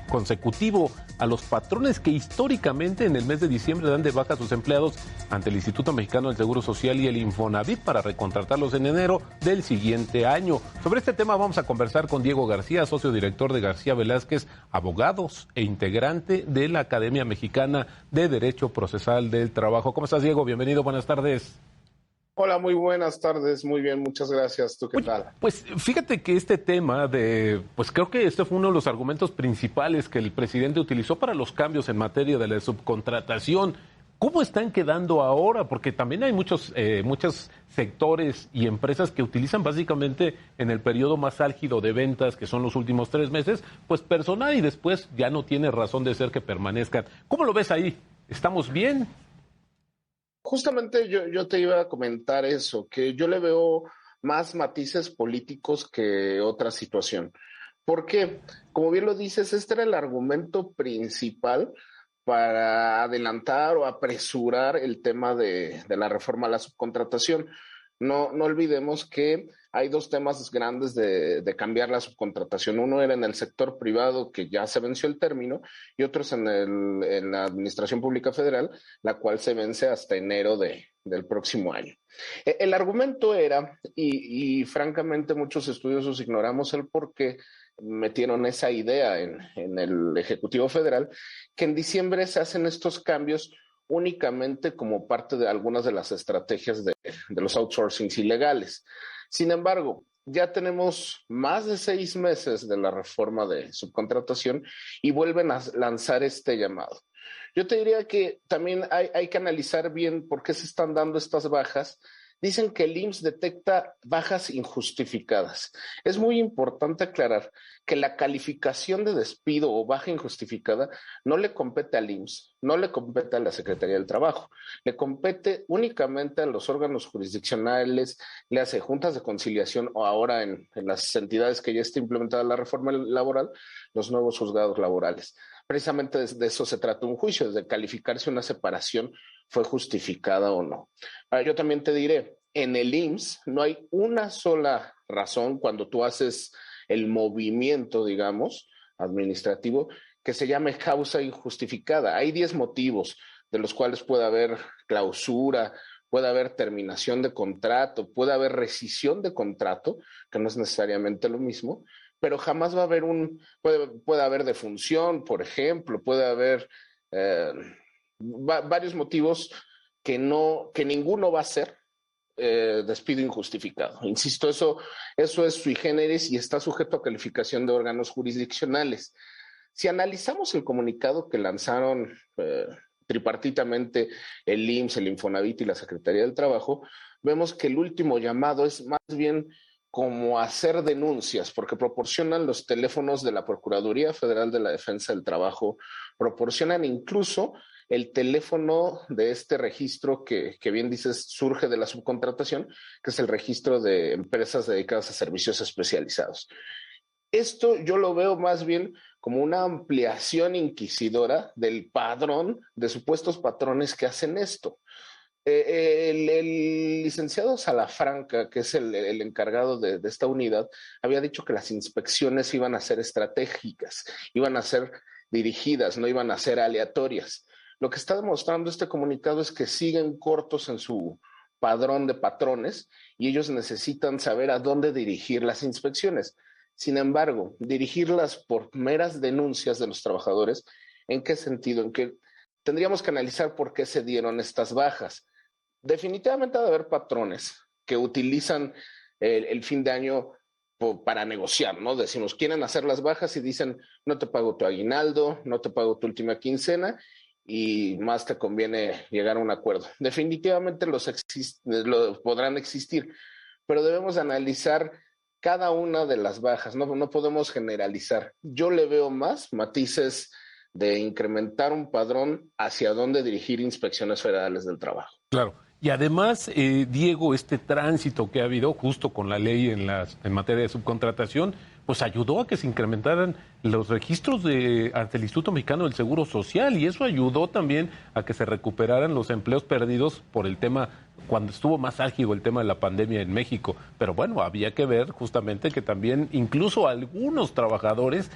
consecutivo a los patrones que históricamente en el mes de diciembre dan de baja a sus empleados ante el Instituto Mexicano del Seguro Social y el Infonavit para recontratarlos en enero del siguiente año. Sobre este tema vamos a conversar con Diego García, socio director de García Velázquez Abogados e integrante de la Academia Mexicana de Derecho Procesal del Trabajo. ¿Cómo estás, Diego? Bienvenido, buenas tardes. Hola, muy buenas tardes, muy bien, muchas gracias. ¿Tú qué tal? Pues fíjate que este tema pues creo que este fue uno de los argumentos principales que el presidente utilizó para los cambios en materia de la subcontratación. ¿Cómo están quedando ahora? Porque también hay muchos sectores y empresas que utilizan básicamente en el periodo más álgido de ventas, que son los últimos 3 meses, pues personal y después ya no tiene razón de ser que permanezcan. ¿Cómo lo ves ahí? ¿Estamos bien? Justamente yo te iba a comentar eso, que yo le veo más matices políticos que otra situación. ¿Por qué? Como bien lo dices, este era el argumento principal para adelantar o apresurar el tema de la reforma a la subcontratación. No olvidemos que hay 2 temas grandes de cambiar la subcontratación. Uno era en el sector privado, que ya se venció el término, y otro es en la Administración Pública Federal, la cual se vence hasta enero del próximo año. El argumento era, y francamente muchos estudiosos ignoramos el por qué metieron esa idea en el Ejecutivo Federal, que en diciembre se hacen estos cambios únicamente como parte de algunas de las estrategias de los outsourcings ilegales. Sin embargo, ya tenemos más de 6 meses de la reforma de subcontratación y vuelven a lanzar este llamado. Yo te diría que también hay que analizar bien por qué se están dando estas bajas. Dicen que el IMSS detecta bajas injustificadas. Es muy importante aclarar que la calificación de despido o baja injustificada no le compete al IMSS, no le compete a la Secretaría del Trabajo, le compete únicamente a los órganos jurisdiccionales, le hace juntas de conciliación o ahora en las entidades que ya está implementada la reforma laboral, los nuevos juzgados laborales. Precisamente de eso se trata un juicio, de calificar si una separación fue justificada o no. Ahora, yo también te diré, en el IMSS no hay una sola razón cuando tú haces el movimiento, digamos, administrativo, que se llame causa injustificada. Hay 10 motivos, de los cuales puede haber clausura, puede haber terminación de contrato, puede haber rescisión de contrato, que no es necesariamente lo mismo, pero jamás va a haber puede haber defunción, por ejemplo, puede haber varios motivos que ninguno va a ser despido injustificado. Insisto, eso es sui generis y está sujeto a calificación de órganos jurisdiccionales. Si analizamos el comunicado que lanzaron tripartitamente el IMSS, el Infonavit y la Secretaría del Trabajo, vemos que el último llamado es más bien como hacer denuncias, porque proporcionan los teléfonos de la Procuraduría Federal de la Defensa del Trabajo, proporcionan incluso el teléfono de este registro que bien dices surge de la subcontratación, que es el registro de empresas dedicadas a servicios especializados. Esto yo lo veo más bien como una ampliación inquisidora del padrón de supuestos patrones que hacen esto. El licenciado Salafranca, que es el encargado de esta unidad, había dicho que las inspecciones iban a ser estratégicas, iban a ser dirigidas, no iban a ser aleatorias. Lo que está demostrando este comunicado es que siguen cortos en su padrón de patrones y ellos necesitan saber a dónde dirigir las inspecciones. Sin embargo, dirigirlas por meras denuncias de los trabajadores, ¿en qué sentido? En que tendríamos que analizar por qué se dieron estas bajas. Definitivamente ha de haber patrones que utilizan el fin de año para negociar, ¿no? Decimos, quieren hacer las bajas y dicen, no te pago tu aguinaldo, no te pago tu última quincena y más te conviene llegar a un acuerdo. Definitivamente los podrán existir, pero debemos analizar cada una de las bajas, no podemos generalizar. Yo le veo más matices de incrementar un padrón hacia dónde dirigir inspecciones federales del trabajo. Claro. Y además, Diego, este tránsito que ha habido justo con la ley en materia de subcontratación, pues ayudó a que se incrementaran los registros ante el Instituto Mexicano del Seguro Social y eso ayudó también a que se recuperaran los empleos perdidos por el tema, cuando estuvo más álgido el tema de la pandemia en México. Pero bueno, había que ver justamente que también incluso algunos trabajadores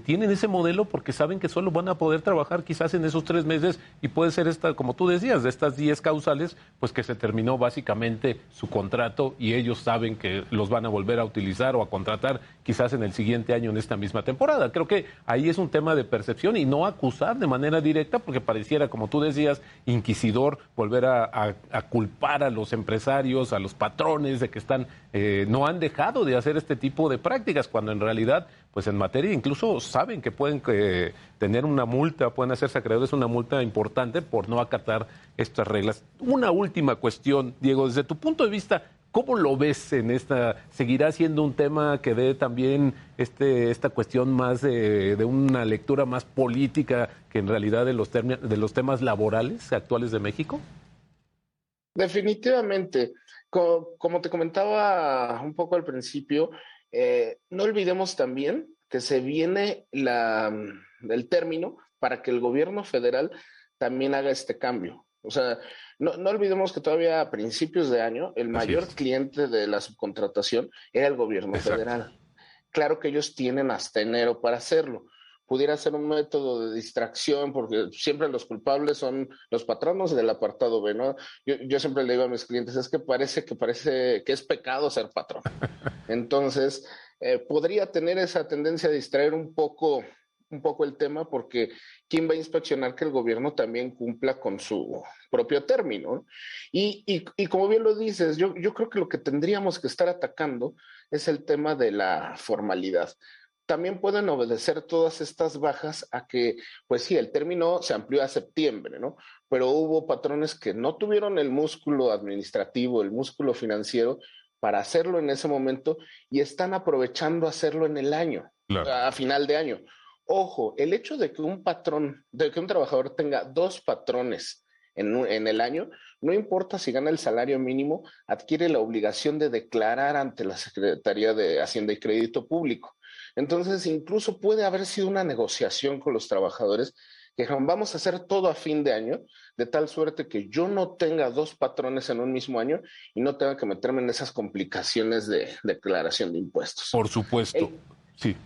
tienen ese modelo porque saben que solo van a poder trabajar quizás en esos 3 meses y puede ser como tú decías, de estas 10 causales, pues que se terminó básicamente su contrato y ellos saben que los van a volver a utilizar o a contratar quizás en el siguiente año en esta misma temporada. Creo que ahí es un tema de percepción y no acusar de manera directa porque pareciera, como tú decías, inquisidor volver a culpar a los empresarios, a los patrones de que no han dejado de hacer este tipo de prácticas, cuando en realidad, pues en materia incluso saben que pueden tener una multa, pueden hacerse acreedores una multa importante por no acatar estas reglas. Una última cuestión, Diego, desde tu punto de vista, ¿cómo lo ves en esta? ¿Seguirá siendo un tema que dé también esta cuestión más de una lectura más política que en realidad de los temas laborales actuales de México? Definitivamente. Como te comentaba un poco al principio, no olvidemos también que se viene el término para que el gobierno federal también haga este cambio. O sea, no olvidemos que todavía a principios de año el mayor cliente de la subcontratación era el gobierno federal. Claro que ellos tienen hasta enero para hacerlo. Pudiera ser un método de distracción, porque siempre los culpables son los patronos del apartado B, ¿no? Yo siempre le digo a mis clientes, es que parece que es pecado ser patrón. Entonces, podría tener esa tendencia a distraer un poco el tema, porque ¿quién va a inspeccionar que el gobierno también cumpla con su propio término? Y como bien lo dices, yo creo que lo que tendríamos que estar atacando es el tema de la formalidad. También pueden obedecer todas estas bajas a que, pues sí, el término se amplió a septiembre, ¿no? Pero hubo patrones que no tuvieron el músculo administrativo, el músculo financiero para hacerlo en ese momento y están aprovechando hacerlo en el año, claro, a final de año. Ojo, el hecho de que un trabajador tenga 2 patrones en el año, no importa si gana el salario mínimo, adquiere la obligación de declarar ante la Secretaría de Hacienda y Crédito Público. Entonces, incluso puede haber sido una negociación con los trabajadores que dijeron, vamos a hacer todo a fin de año, de tal suerte que yo no tenga 2 patrones en un mismo año y no tenga que meterme en esas complicaciones de declaración de impuestos. Por supuesto, sí.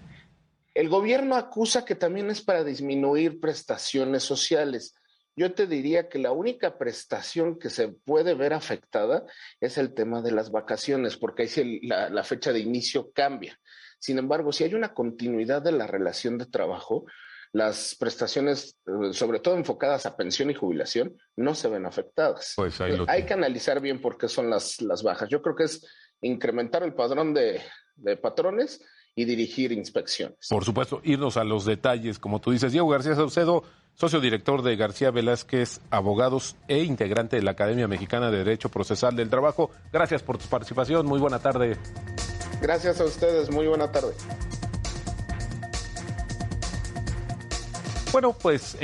El gobierno acusa que también es para disminuir prestaciones sociales. Yo te diría que la única prestación que se puede ver afectada es el tema de las vacaciones, porque ahí la fecha de inicio cambia. Sin embargo, si hay una continuidad de la relación de trabajo, las prestaciones, sobre todo enfocadas a pensión y jubilación, no se ven afectadas. Pues hay que analizar bien por qué son las bajas. Yo creo que es incrementar el padrón de patrones y dirigir inspecciones. Por supuesto, irnos a los detalles, como tú dices. Diego García Saucedo, socio director de García Velázquez Abogados e integrante de la Academia Mexicana de Derecho Procesal del Trabajo. Gracias por tu participación. Muy buena tarde. Gracias a ustedes. Muy buena tarde. Bueno, pues